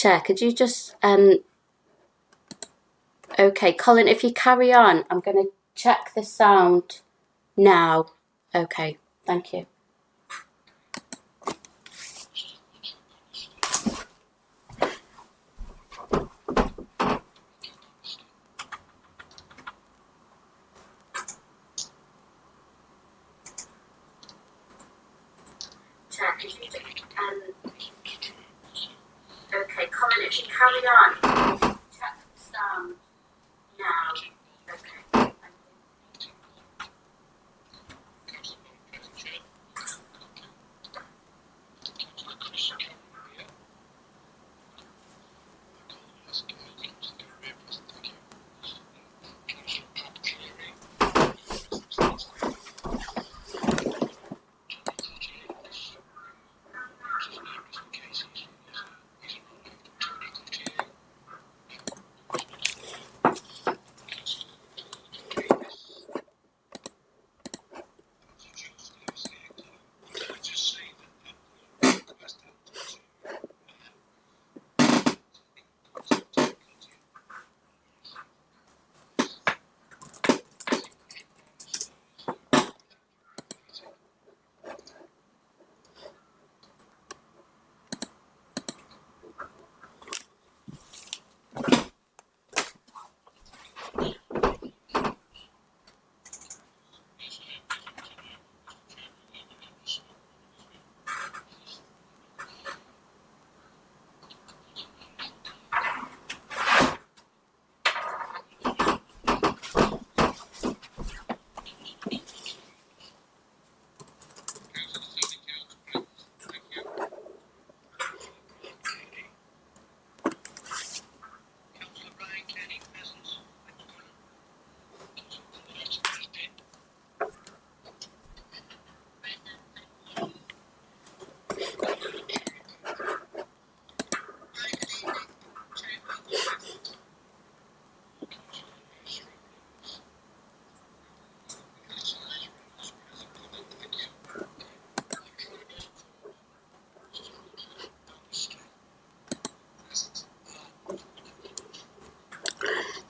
Chair, could you just, okay, Colin, if you carry on, I'm going to check the sound now. Okay, thank you. Chair, could you just, okay, Colin, if you carry on, check the sound now. Okay, thank you.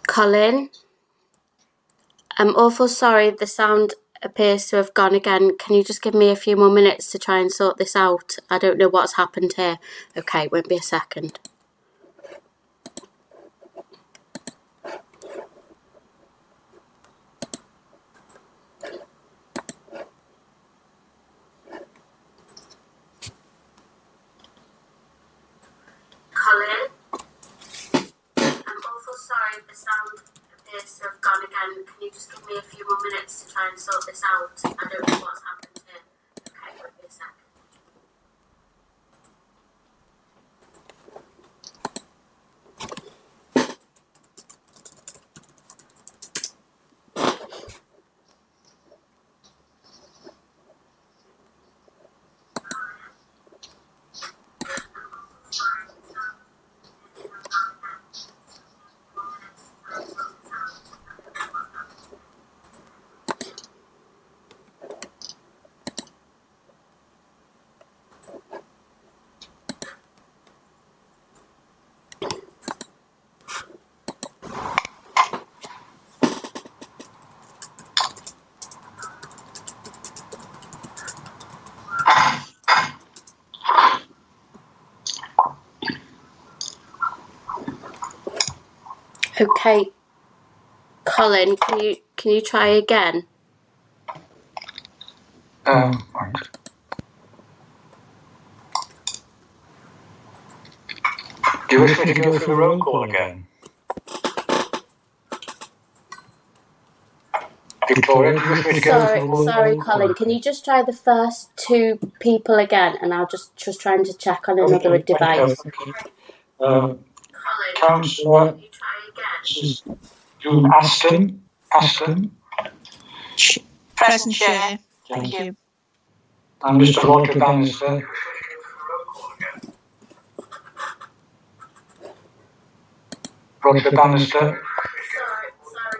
Colin, I'm awful sorry, the sound appears to have gone again. Can you just give me a few more minutes to try and sort this out? I don't know what's happened here. Okay, won't be a second. Colin, I'm awful sorry, the sound appears to have gone again. Can you just give me a few more minutes to try and sort this out? I don't know what's happened here. Okay, won't be a second. Okay, Colin, can you try again? Right. Do you wish me to go through roll call again? Victoria, do you wish me to go through roll call? Sorry, Colin, can you just try the first two people again, and I'll just trying to check on another device. Colin, Councillor, can you try again? Aston. Present, Chair. Thank you. And Mr. Roger Bannister. Roger Bannister. Sorry,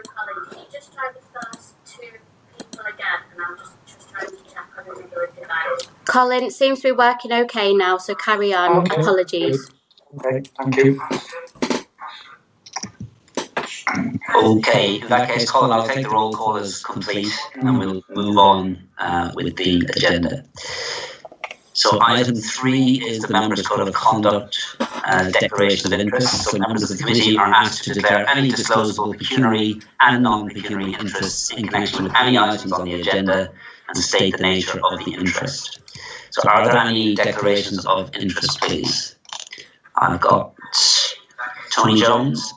Colin, can you just try the first two people again, and I'm just trying to check on another device. Colin, it seems to be working okay now, so carry on. Okay. Apologies. Okay, thank you. Okay, in that case, Colin, I'll take the roll call as complete and we'll move on with the agenda. So item 3 is the Members' Code of Conduct Declaration of Interest. So members of the committee are asked to declare any disclosable pecuniary and non-pecuniary interests in connection with any items on the agenda and state the nature of the interest. So are there any declarations of interest, please? I've got Tony Jones.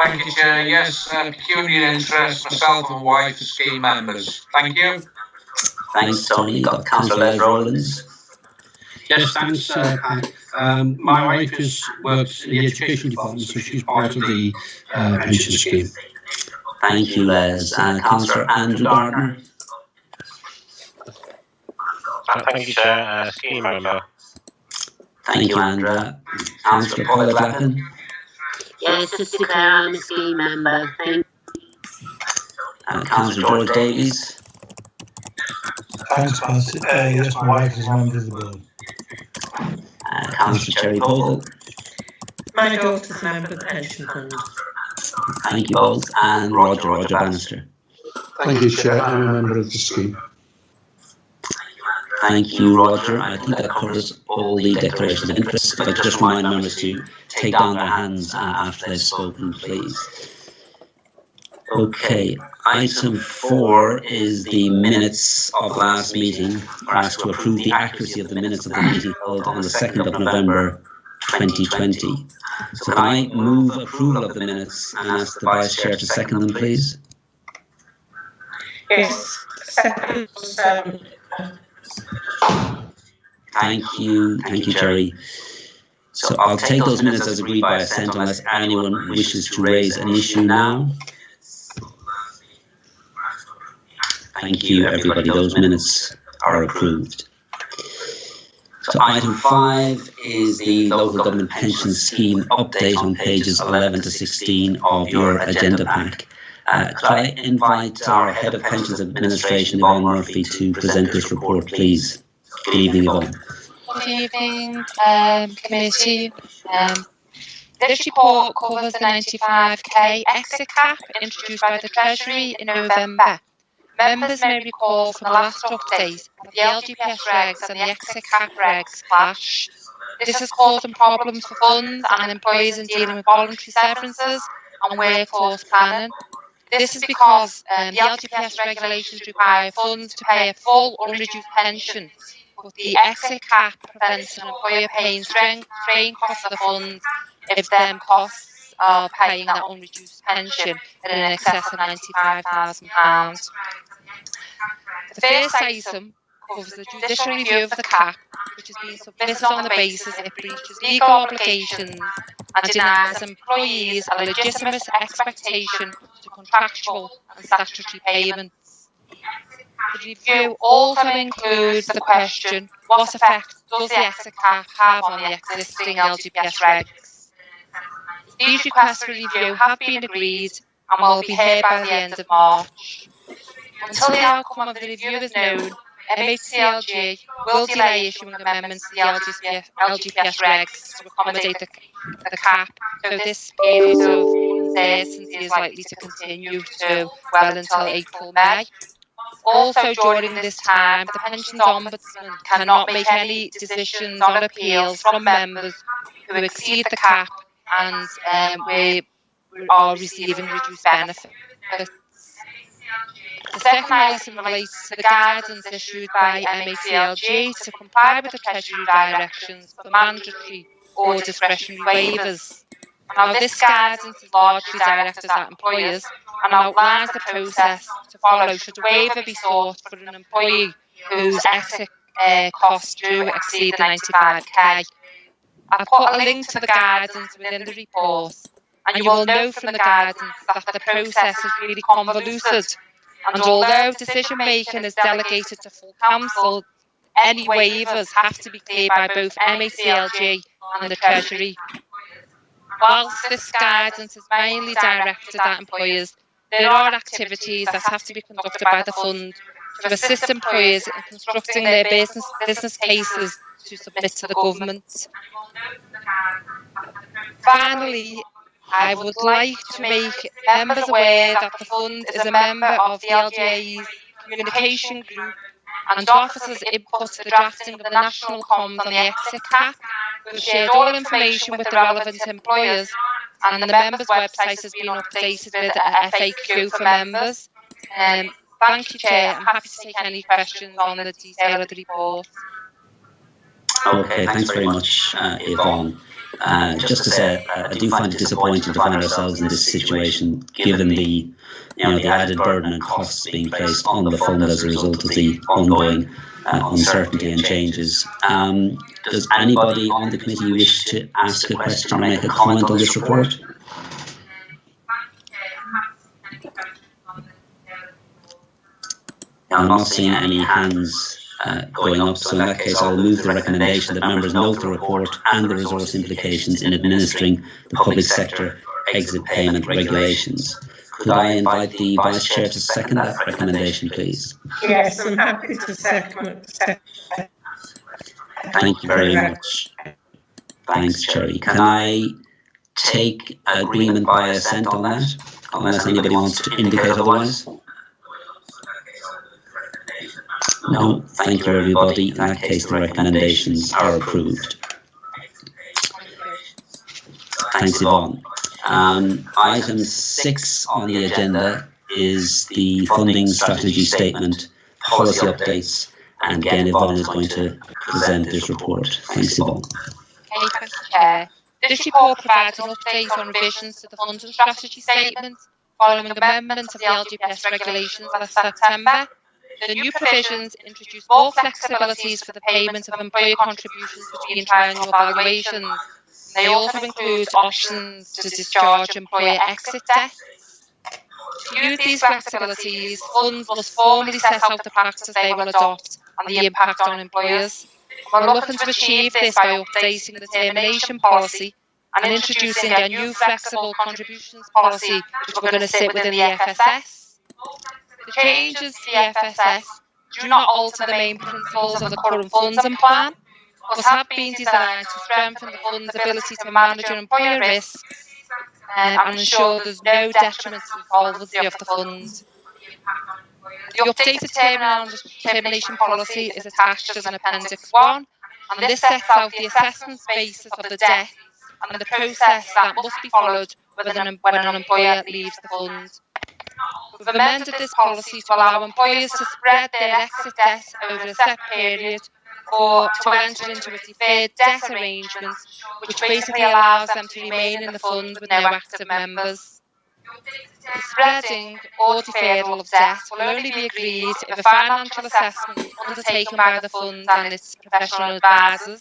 Thank you, Chair. Yes, pecuniary interest, myself and wife as scheme members. Thank you. Thanks, Tony. Got Councillor Les Rowlands. Yes, thanks, Pat. My wife works in the education department, so she's part of the pension scheme. Thank you, Les. Councillor Andrew Gardner. Thank you, Chair. Scheme member. Thank you, Andrew. Councillor Paula Glappin. Yes, Sister Claire, I'm a scheme member. Thank you. Councillor George Davies. Thanks, Pat. Yes, my wife is a member of the board. Councillor Cherry Bogle. My daughter's a member of the pension fund. Thank you both. And Roger Bannister. Thank you, Chair. I'm a member of the scheme. Thank you, Roger. I think that covers all the declarations of interest. I'd like to just remind members to take down their hands after they've spoken, please. Okay, item 4 is the minutes of last meeting. We're asked to approve the accuracy of the minutes of the meeting held on the 2nd of November 2020. So can I move approval of the minutes and ask the Vice Chair to second them, please? Yes, second. Thank you, Jerry. So I'll take those minutes as agreed by assent unless anyone wishes to raise an issue now. Thank you, everybody. Those minutes are approved. So item 5 is the Local Government Pension Scheme update on pages 11 to 16 of your agenda pack. Could I invite our Head of Pensions Administration, Yvonne Murphy, to present this report, please? Good evening, Yvonne. Good evening, committee. This report covers the 95k exit cap introduced by the Treasury in November. Members may recall from the last update that the LGPS regs and the exit cap regs clash. This has caused some problems for funds and employees in dealing with voluntary severances and workforce planning. This is because the LGPS regulations require funds to pay a full unreduced pension, but the exit cap prevents an employer paying strain costs of the funds if them costs are paying that unreduced pension in excess of £95,000. The first item covers the judicial review of the cap, which has been submitted on the basis it breaches legal obligations and denies employees a legitimate expectation to contractual and statutory payments. The review also includes the question, what effect does the exit cap have on the existing LGPS regs? These requests for review have been agreed and will be heard by the end of March. Until the outcome of the review is known, MHCLG will delay issuing amendments to the LGPS regs to accommodate the cap, so this period of uncertainty is likely to continue to well until April-May. Also, during this time, the Pensions Ombudsman cannot make any decisions on appeals from members who exceed the cap and we are receiving reduced benefits. The second item relates to the guidance issued by MHCLG to comply with the Treasury directions for mandatory or discretionary waivers. Now, this guidance is largely directed at employers and outlines the process to follow should a waiver be sought for an employee whose exit costs do exceed the 95k. I put a link to the guidance within the report, and you will note from the guidance that the process is really convoluted. And although decision making is delegated to full council, any waivers have to be cleared by both MHCLG and the Treasury. Whilst this guidance is mainly directed at employers, there are activities that have to be conducted by the fund to assist employers in constructing their business cases to submit to the government. Finally, I would like to make members aware that the fund is a member of the LGA's communication group and to officers' input to the drafting of the national comms on the exit cap. We've shared all information with the relevant employers, and the members' website has been updated with a FAQ for members. Thank you, Chair. I'm happy to take any questions on the detail of the report. Okay, thanks very much, Yvonne. Just to say, I do find it disappointing to find ourselves in this situation, given the added burden and costs being placed on the fund as a result of the ongoing uncertainty and changes. Does anybody on the committee wish to ask a question or make a comment on this report? I'm not seeing any hands going up, so in that case I'll move the recommendation that members note the report and the resource implications in administering the public sector exit payment regulations. Could I invite the Vice Chair to second that recommendation, please? Yes, I'm happy to second. Thank you very much. Thanks, Cherry. Can I take agreement by assent on that, unless anybody wants to indicate otherwise? No, thank you everybody. In that case, the recommendations are approved. Thanks, Yvonne. Item 6 on the agenda is the funding strategy statement, policy updates, and again, Yvonne is going to present this report. Thanks, Yvonne. Thank you, Chair. This report provides an update on revisions to the funding strategy statement following amendment of the LGPS regulations last September. The new provisions introduce more flexibilities for the payment of employer contributions between triennial valuations. They also include options to discharge employer exit debts. To use these flexibilities, funds must formally set out the practice they will adopt and the impact on employers. We're looking to achieve this by updating the termination policy and introducing a new flexible contributions policy, which we're going to sit within the FSS. The changes to the FSS do not alter the main principles of the current funding plan, but have been designed to strengthen the fund's ability to manage employer risks and ensure there's no detriment to the solvency of the fund. The updated termination policy is attached as an Appendix 1, and this sets out the assessment basis of the debt and the process that must be followed when an employer leaves the fund. We've amended this policy to allow employers to spread their exit debt over a set period or to enter into a deferred debt arrangement, which basically allows them to remain in the fund with no active members. The spreading or deferral of debt will only be agreed if a financial assessment undertaken by the fund and its professional advisors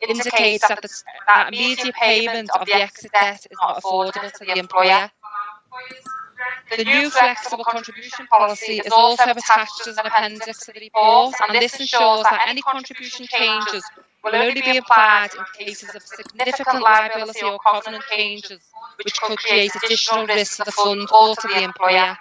indicates that immediate payment of the exit debt is not affordable to the employer. The new flexible contribution policy is also attached as an appendix to the report, and this ensures that any contribution changes will only be applied in cases of significant liability or covenant changes, which could create additional risk to the fund or to the employer.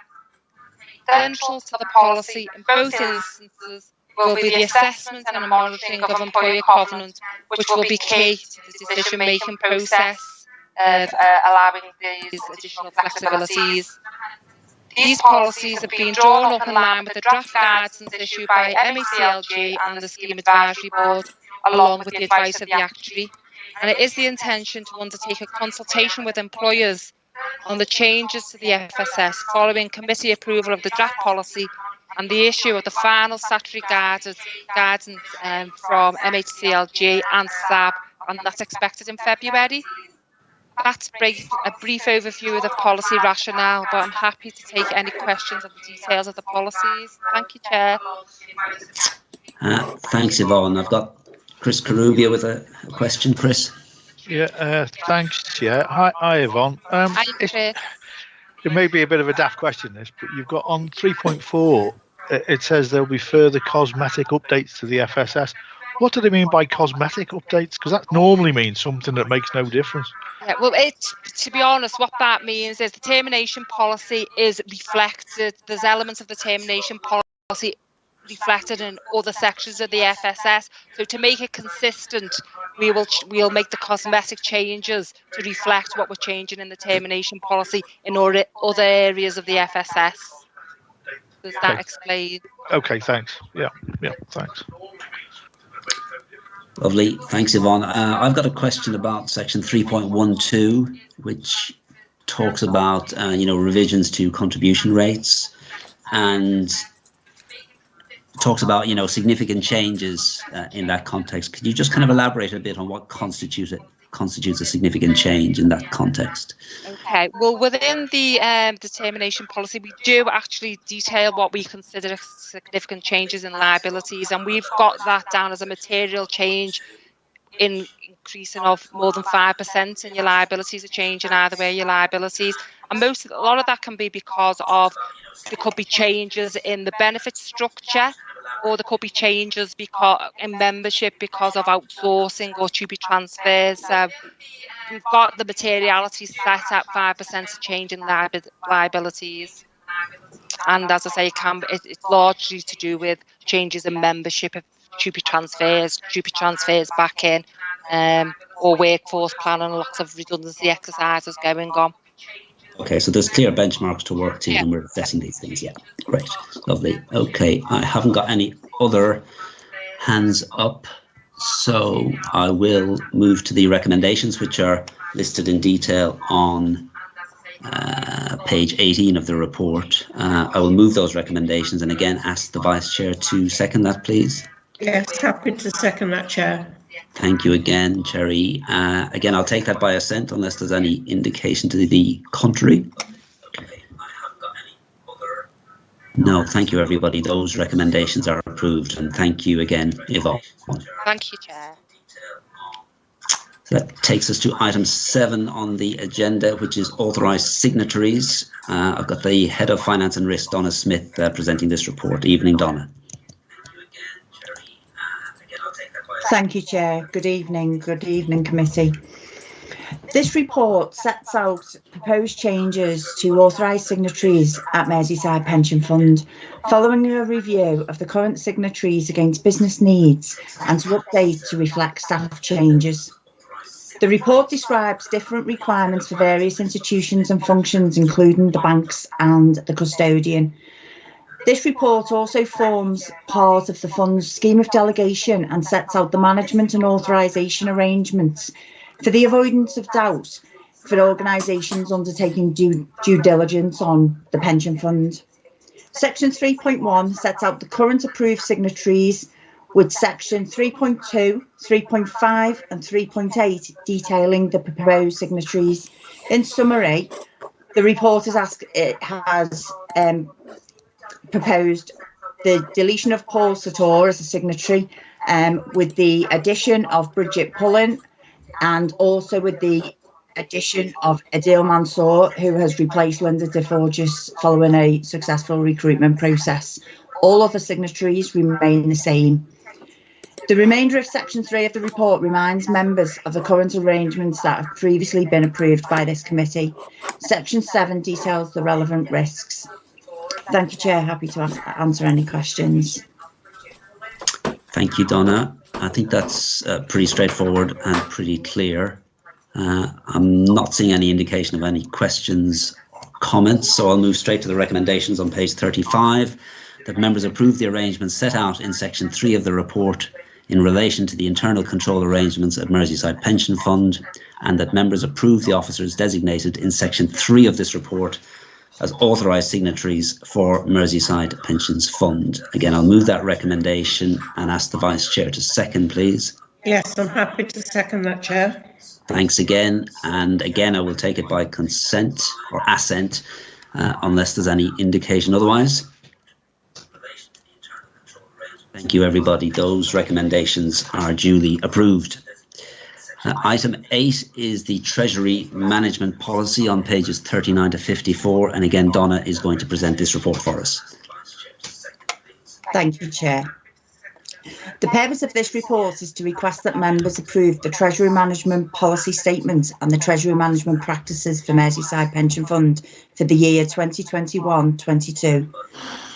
Central to the policy in both instances will be the assessment and monitoring of employer covenant, which will be key to the decision-making process of allowing these additional flexibilities. These policies have been drawn up in line with the draft guidance issued by MECLG and the Scheme Advisory Board, along with the advice of the Actuary. And it is the intention to undertake a consultation with employers on the changes to the FSS following committee approval of the draft policy and the issue of the final statutory guidance from MHCLG and SAB, and that's expected in February. That's a brief overview of the policy rationale, but I'm happy to take any questions on the details of the policies. Thank you, Chair. Thanks, Yvonne. I've got Chris Carubia with a question. Chris? Yeah, thanks, Chair. Hi, Yvonne. Hi, Chair. It may be a bit of a daft question, this, but you've got on 3.4, it says there'll be further cosmetic updates to the FSS. What do they mean by cosmetic updates? Because that normally means something that makes no difference. Yeah, well, to be honest, what that means is the termination policy is reflected. There's elements of the termination policy reflected in other sections of the FSS. So to make it consistent, we'll make the cosmetic changes to reflect what we're changing in the termination policy in other areas of the FSS. Does that explain? Okay, thanks. Yeah, thanks. Lovely. Thanks, Yvonne. I've got a question about section 3.12, which talks about, revisions to contribution rates and talks about, significant changes in that context. Could you just kind of elaborate a bit on what constitutes a significant change in that context? Okay, well, within the determination policy, we do actually detail what we consider significant changes in liabilities, and we've got that down as a material change in increasing of more than 5% in your liabilities, a change in either way your liabilities. And a lot of that can be because of, there could be changes in the benefit structure, or there could be changes in membership because of outsourcing or to be transfers. So we've got the materiality set at 5% change in liabilities. And as I say, it's largely to do with changes in membership, of TUPE transfers back in, or workforce plan, and lots of redundancy exercises going on. Okay, so there's clear benchmarks to work to when we're assessing these things. Yeah, great, lovely. Okay, I haven't got any other hands up, so I will move to the recommendations, which are listed in detail on page 18 of the report. I will move those recommendations and again ask the Vice Chair to second that, please. Yes, happy to second that, Chair. Thank you again, Cherry. Again, I'll take that by assent unless there's any indication to the contrary. No, thank you, everybody. Those recommendations are approved, and thank you again, Yvonne. Thank you, Chair. So that takes us to item 7 on the agenda, which is authorised signatories. I've got the Head of Finance and Risk, Donna Smith, presenting this report. Evening, Donna. Thank you, Chair. Good evening, committee. This report sets out proposed changes to authorised signatories at Merseyside Pension Fund, following a review of the current signatories against business needs and to update to reflect staff changes. The report describes different requirements for various institutions and functions, including the banks and the custodian. This report also forms part of the fund's scheme of delegation and sets out the management and authorisation arrangements for the avoidance of doubt for organisations undertaking due diligence on the pension fund. Section 3.1 sets out the current approved signatories, with section 3.2, 3.5 and 3.8 detailing the proposed signatories. In summary, the report has proposed the deletion of Paul Sator as a signatory, with the addition of Bridget Pullen, and also with the addition of Adil Mansour, who has replaced Linda DeForgis following a successful recruitment process. All other signatories remain the same. The remainder of section 3 of the report reminds members of the current arrangements that have previously been approved by this committee. Section 7 details the relevant risks. Thank you, Chair. Happy to answer any questions. Thank you, Donna. I think that's pretty straightforward and pretty clear. I'm not seeing any indication of any questions or comments, so I'll move straight to the recommendations on page 35, that members approve the arrangements set out in section 3 of the report in relation to the internal control arrangements at Merseyside Pension Fund, and that members approve the officers designated in section 3 of this report as authorised signatories for Merseyside Pensions Fund. Again, I'll move that recommendation and ask the Vice Chair to second, please. Yes, I'm happy to second that, Chair. Thanks again. And again, I will take it by consent or assent, unless there's any indication otherwise. Thank you, everybody. Those recommendations are duly approved. Item 8 is the Treasury Management Policy on pages 39 to 54. And again, Donna is going to present this report for us. Thank you, Chair. The purpose of this report is to request that members approve the Treasury Management Policy Statement and the Treasury Management Practices for Merseyside Pension Fund for the year 2021-22.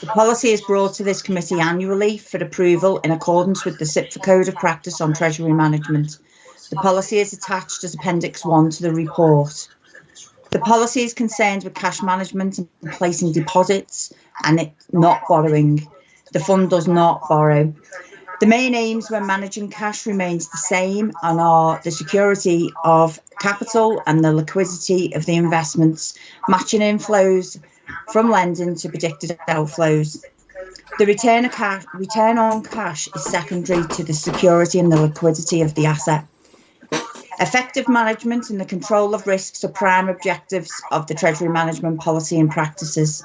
The policy is brought to this committee annually for approval in accordance with the SIPFA Code of Practice on Treasury Management. The policy is attached as Appendix 1 to the report. The policy is concerned with cash management and placing deposits and not borrowing. The fund does not borrow. The main aims when managing cash remains the same and are the security of capital and the liquidity of the investments, matching inflows from lending to predicted outflows. The return on cash is secondary to the security and the liquidity of the asset. Effective management and the control of risks are prime objectives of the Treasury Management Policy and Practices.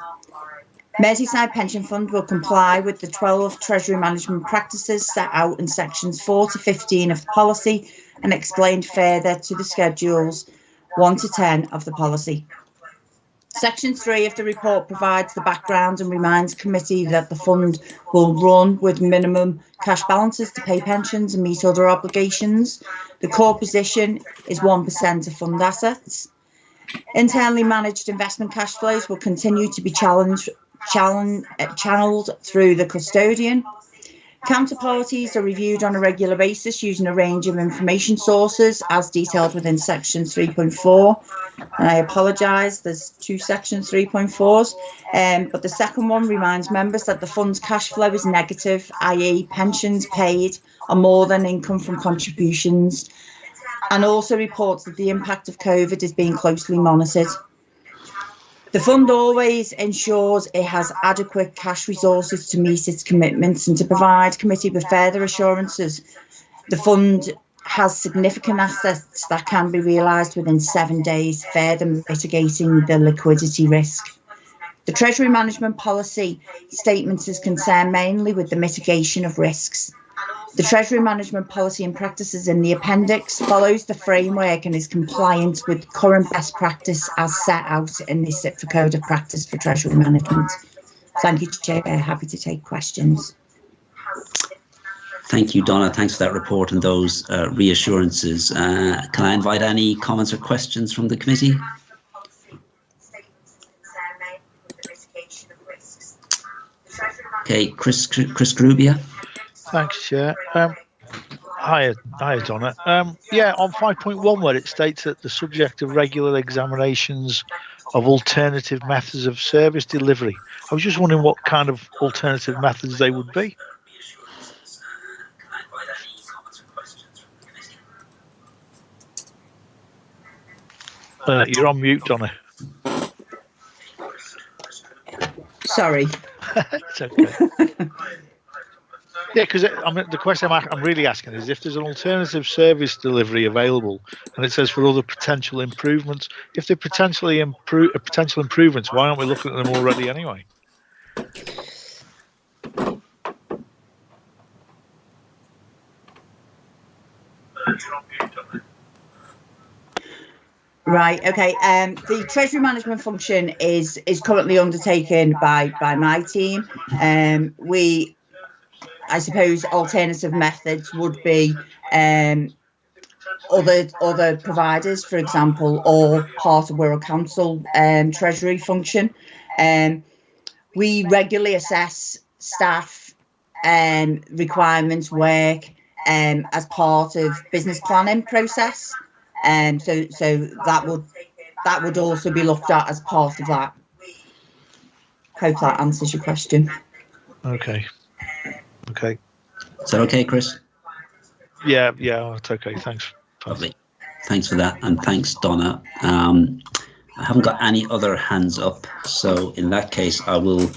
Merseyside Pension Fund will comply with the 12 Treasury Management Practices set out in sections 4 to 15 of the policy and explained further to the schedules 1 to 10 of the policy. Section 3 of the report provides the background and reminds committee that the fund will run with minimum cash balances to pay pensions and meet other obligations. The core position is 1% of fund assets. Internally managed investment cash flows will continue to be channeled through the custodian. Counterparties are reviewed on a regular basis using a range of information sources as detailed within section 3.4. And I apologise, there's two sections 3.4s, but the second one reminds members that the fund's cash flow is negative, i.e. pensions paid are more than income from contributions, and also reports that the impact of COVID is being closely monitored. The fund always ensures it has adequate cash resources to meet its commitments and to provide committee with further assurances. The fund has significant assets that can be realised within 7 days, further mitigating the liquidity risk. The Treasury Management Policy Statement is concerned mainly with the mitigation of risks. The Treasury Management Policy and Practices in the appendix follows the framework and is compliant with current best practice as set out in the SIPFA Code of Practice for Treasury Management. Thank you, Chair. Happy to take questions. Thank you, Donna. Thanks for that report and those reassurances. Can I invite any comments or questions from the committee? Okay, Chris Grubia. Thanks, Chair. Hi, Donna. Yeah, on 5.1, where it states that the subject of regular examinations of alternative methods of service delivery. I was just wondering what kind of alternative methods they would be. You're on mute, Donna. Sorry. It's okay. Yeah, because the question I'm really asking is if there's an alternative service delivery available, and it says for other potential improvements. If they're potential improvements, why aren't we looking at them already anyway? Right. Okay. The Treasury management function is currently undertaken by my team. I suppose alternative methods would be other providers, for example, or part of Wirral Council Treasury function. We regularly assess staff requirements, work as part of business planning process. So that would also be looked at as part of that. Hope that answers your question. Okay. Okay. Is that okay, Chris? Yeah, it's okay. Thanks. Lovely. Thanks for that, and thanks, Donna. I haven't got any other hands up, so in that case, I will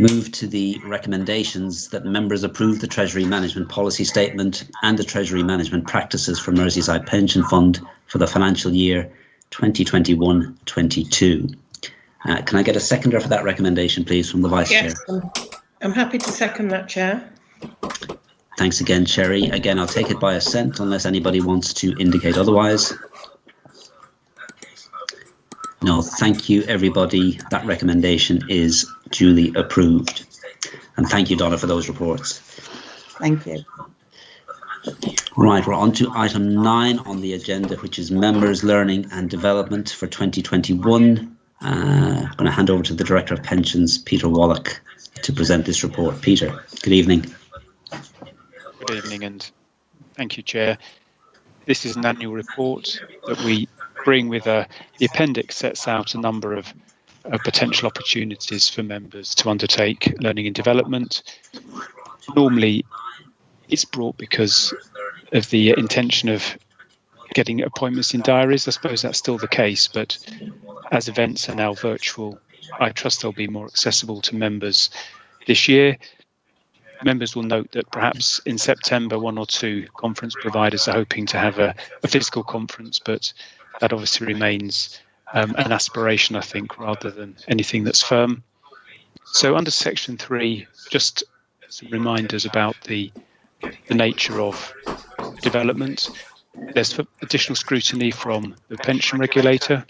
move to the recommendations that members approve the Treasury Management Policy Statement and the Treasury Management Practices for Merseyside Pension Fund for the financial year 2021-22. Can I get a seconder for that recommendation, please, from the Vice Chair? I'm happy to second that, Chair. Thanks again, Sherry. Again, I'll take it by assent unless anybody wants to indicate otherwise. No, thank you, everybody. That recommendation is duly approved. And thank you, Donna, for those reports. Thank you. Right, we're on to item 9 on the agenda, which is Members' Learning and Development for 2021. I'm going to hand over to the Director of Pensions, Peter Wallach, to present this report. Peter, good evening. Good evening, and thank you, Chair. This is an annual report that we bring with the appendix sets out a number of potential opportunities for members to undertake learning and development. Normally, it's brought because of the intention of getting appointments in diaries. I suppose that's still the case, but as events are now virtual, I trust they'll be more accessible to members this year. Members will note that perhaps in September, 1 or 2 conference providers are hoping to have a physical conference, but that obviously remains an aspiration, I think, rather than anything that's firm. So under Section 3, just some reminders about the nature of development. There's additional scrutiny from the pension regulator,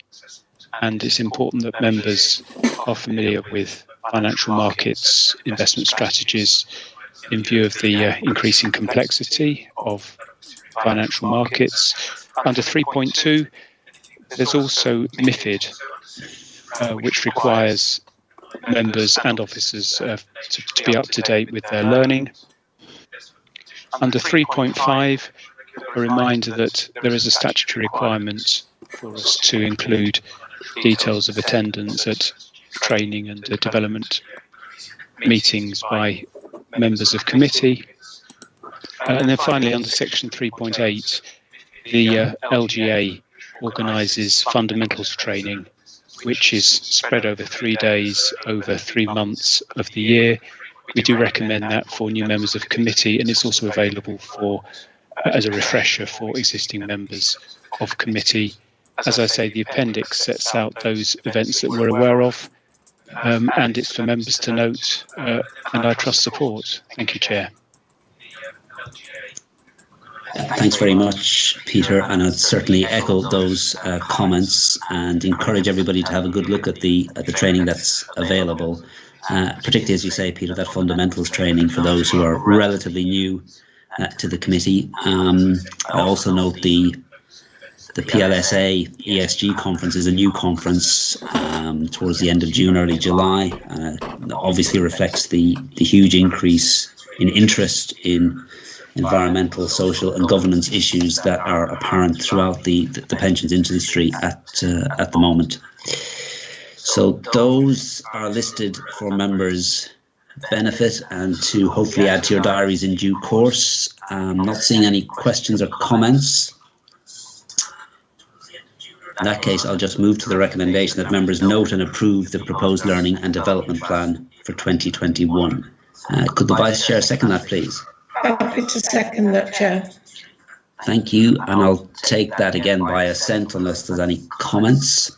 and it's important that members are familiar with financial markets, investment strategies, in view of the increasing complexity of financial markets. Under 3.2, there's also MiFID, which requires members and officers to be up to date with their learning. Under 3.5, a reminder that there is a statutory requirement for us to include details of attendance at training and development meetings by members of committee. And then finally, under Section 3.8, the LGA organises fundamentals training, which is spread over 3 days, over 3 months of the year. We do recommend that for new members of committee, and it's also available for as a refresher for existing members of committee. As I say, the appendix sets out those events that we're aware of, and it's for members to note, and I trust support. Thank you, Chair. Thanks very much, Peter, and I'd certainly echo those comments and encourage everybody to have a good look at the training that's available, particularly, as you say, Peter, that fundamentals training for those who are relatively new to the committee. I also note the PLSA ESG conference is a new conference towards the end of June, early July. Obviously reflects the huge increase in interest in environmental, social and governance issues that are apparent throughout the pensions industry at the moment. So those are listed for members' benefit and to hopefully add to your diaries in due course. Not seeing any questions or comments. In that case, I'll just move to the recommendation that members note and approve the proposed learning and development plan for 2021. Could the Vice Chair second that, please? Happy to second that, Chair. Thank you, and I'll take that again by assent unless there's any comments.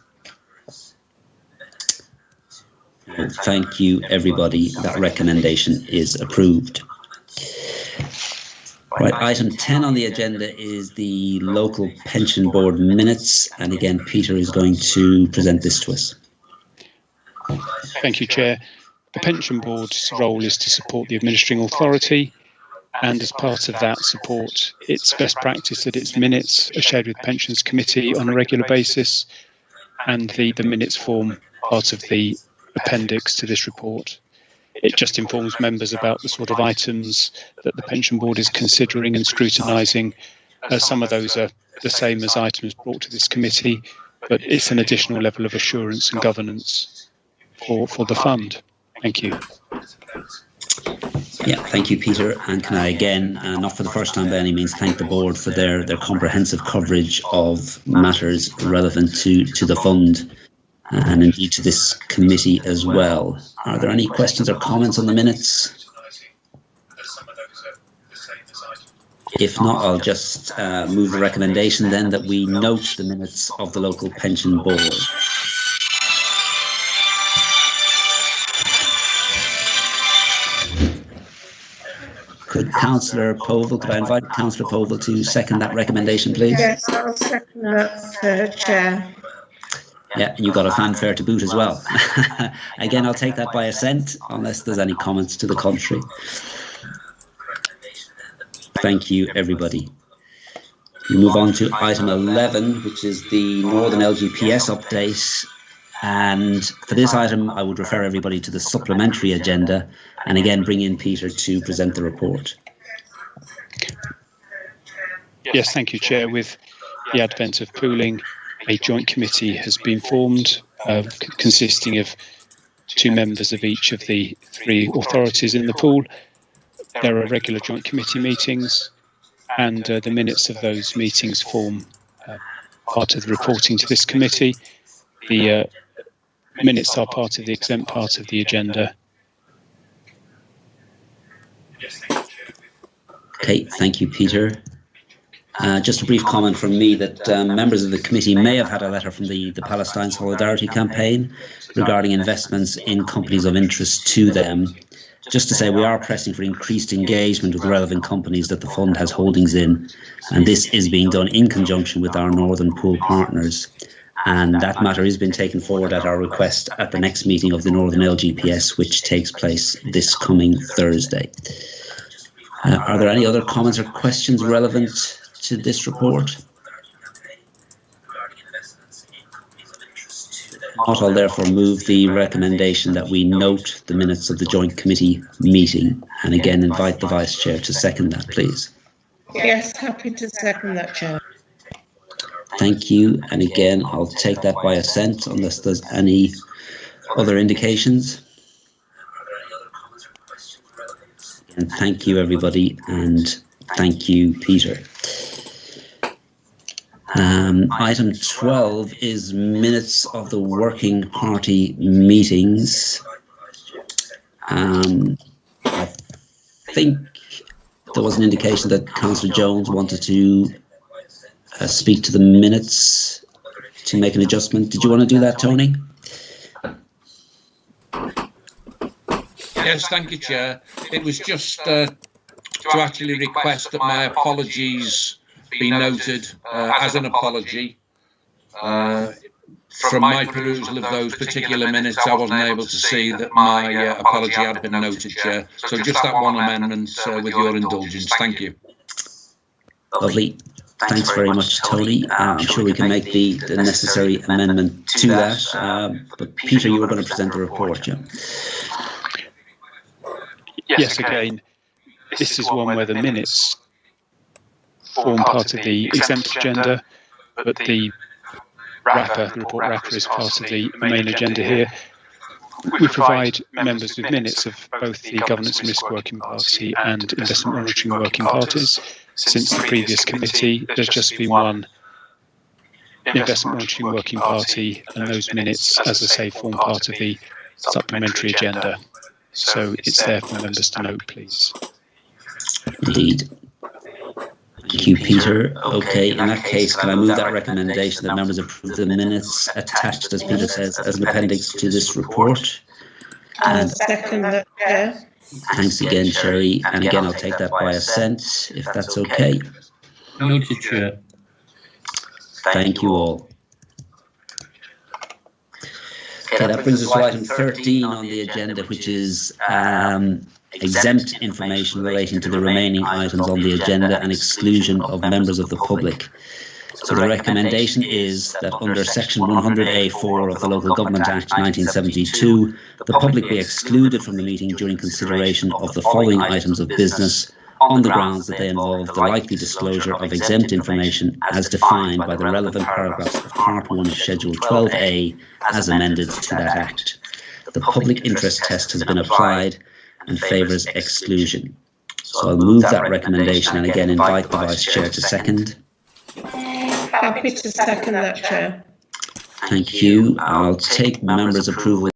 Thank you, everybody. That recommendation is approved. Right, item 10 on the agenda is the local pension board minutes, and again, Peter is going to present this to us. Thank you, Chair. The pension board's role is to support the administering authority, and as part of that support, it's best practice that its minutes are shared with Pensions Committee on a regular basis, and the minutes form part of the appendix to this report. It just informs members about the sort of items that the pension board is considering and scrutinising. Some of those are the same as items brought to this committee, but it's an additional level of assurance and governance for the fund. Thank you. Yeah, thank you, Peter. And can I again, not for the first time by any means, thank the board for their comprehensive coverage of matters relevant to the fund and indeed to this committee as well. Are there any questions or comments on the minutes? If not, I'll just move the recommendation then that we note the minutes of the local pension board. Could I invite Councillor Povell to second that recommendation, please? Yes, I'll second that, Chair. Yeah, you got a fanfare to boot as well. Again, I'll take that by assent, unless there's any comments to the contrary. Thank you, everybody. We move on to item 11, which is the Northern LGPS update. And for this item, I would refer everybody to the supplementary agenda and again bring in Peter to present the report. Yes, thank you, Chair. With the advent of pooling, a joint committee has been formed consisting of 2 members of each of the 3 authorities in the pool. There are regular joint committee meetings, and the minutes of those meetings form part of the reporting to this committee. The minutes are part of the exempt part of the agenda. Okay, thank you, Peter. Just a brief comment from me that members of the committee may have had a letter from the Palestine Solidarity Campaign regarding investments in companies of interest to them. Just to say, we are pressing for increased engagement with relevant companies that the fund has holdings in, and this is being done in conjunction with our Northern Pool partners. And that matter has been taken forward at our request at the next meeting of the Northern LGPS, which takes place this coming Thursday. Are there any other comments or questions relevant to this report? Not, I'll therefore move the recommendation that we note the minutes of the joint committee meeting, and again invite the Vice Chair to second that, please. Yes, happy to second that, Chair. Thank you, and again I'll take that by assent unless there's any other indications. And thank you, everybody, and thank you, Peter. Item 12 is minutes of the working party meetings. I think there was an indication that Councillor Jones wanted to speak to the minutes to make an adjustment. Did you want to do that, Tony? Yes, thank you, Chair. It was just to actually request that my apologies be noted as an apology. From my perusal of those particular minutes, I wasn't able to see that my apology had been noted, Chair. So just that one amendment with your indulgence. Thank you. Lovely. Thanks very much, Tony. I'm sure we can make the necessary amendment to that. But Peter, you were going to present the report, yeah? Yes, again, this is one where the minutes form part of the exempt agenda, but the report wrapper is part of the main agenda here. We provide members with minutes of both the Governance and Risk Working Party and Investment Monitoring Working Parties. Since the previous committee, there's just been one Investment Monitoring Working Party, and those minutes, as I say, form part of the supplementary agenda. So it's there for members to note, please. Indeed. Thank you, Peter. Okay, in that case, can I move that recommendation that members approve the minutes attached, as Peter says, as an appendix to this report? And second that, Chair. Thanks again, Sherry. And again, I'll take that by assent, if that's okay. Noted, Chair. Thank you all. Okay, that brings us to item 13 on the agenda, which is exempt information relating to the remaining items on the agenda and exclusion of members of the public. So the recommendation is that under section 100A4 of the Local Government Act 1972, the public be excluded from the meeting during consideration of the following items of business on the grounds that they involve the likely disclosure of exempt information as defined by the relevant paragraphs of Part 1 of Schedule 12A as amended to that Act. The public interest test has been applied and favours exclusion. So I'll move that recommendation and again invite the Vice Chair to second. Happy to second that, Chair. Thank you. I'll take members' approval